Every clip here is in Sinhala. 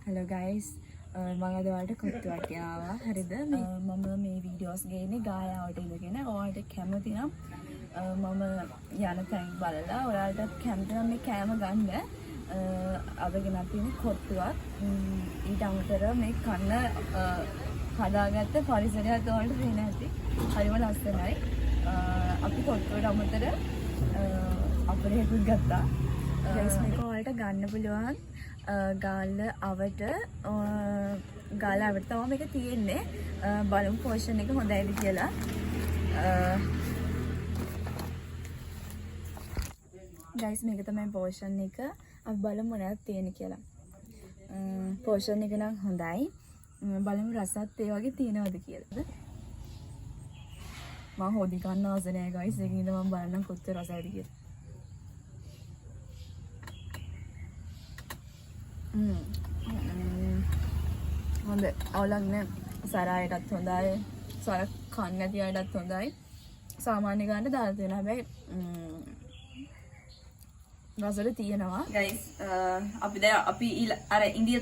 Hello guys, මම අද ඔයාලට කොත්තුවක් ගෙනාවා. හරිද? මම මේ වීඩියෝස් ගේන්නේ ගායාවට ඉඳගෙන. ඔයාලට කැමති නම් මම යන තැන් බලලා ඔයාලට කැමති නම් මේ කෑම ගන්න. අද ගෙනත් තියෙන්නේ කොත්තුවක්. ඊට අමතරව මේ කන්න හදාගත්ත පරිසරයත් ඔයාලට පේන්න ඇති. හරිම ලස්සනයි. අපි කොත්තුවට අමතර අපේ හේතුත් ගත්තා. ගයිස් මේක ඔයාලට ගන්න පුළුවන්. ගාල්ල අවට ගාල අවට තමයි මේක තියෙන්නේ. බලමු පෝෂන් එක හොඳයිද කියලා. ගයිස් මේක තමයි පෝෂන් එක. අපි බලමු මොනවද තියෙන්නේ කියලා. පෝෂන් එක නම් හොඳයි. බලමු රසත් ඒ වගේ තියෙනවද කියලා. මම හොදි ගන්න ආස නැහැ ගයිස්. ඒකින්ද මම බලන්නම් කොච්චර රසයිද කියලා. හොඳ අවුලක් නෑ. සරායටත් හොඳයි. සර කන්න නැති අයටත් හොඳයි. සාමාන්‍ය ගන්න දාලා තියෙනවා. හැබැයි රසට තියෙනවා. ගයිස් අපි අර ඉන්දිය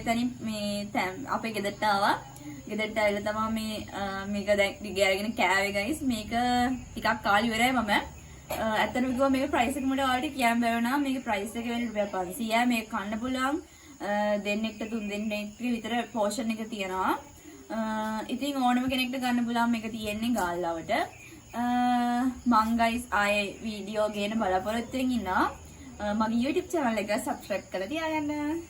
තැනින් මේ අපේ ගෙදරට ආවා. ගෙදරට ඇවිල්ලා තමයි මේක දැන් දිගේ අරගෙන කෑවේ ගයිස්. මේක ටිකක් කාලි ඉවරයි මම. ඇත්තටම කිව්වා මේක ප්‍රයිස් එක මට ඔයාලට කියන්න බැහැ වුණා. මේකේ ප්‍රයිස් එක වෙන්නේ රුපියල් 500යි. මේක කන්න පුළුවන් දෙන්නෙක්ට තුන් දෙන්නෙක්ට විතර පෝෂන් එක තියෙනවා. ඉතින් ඕනම කෙනෙක්ට ගන්න පුළුවන් මේක තියෙන්නේ ගාල්ලාවට. මං ගයිස් ආයේ වීඩියෝ ගේන බලාපොරොත්තුෙන් ඉන්නවා. මගේ YouTube channel එක subscribe කරලා තියාගන්න.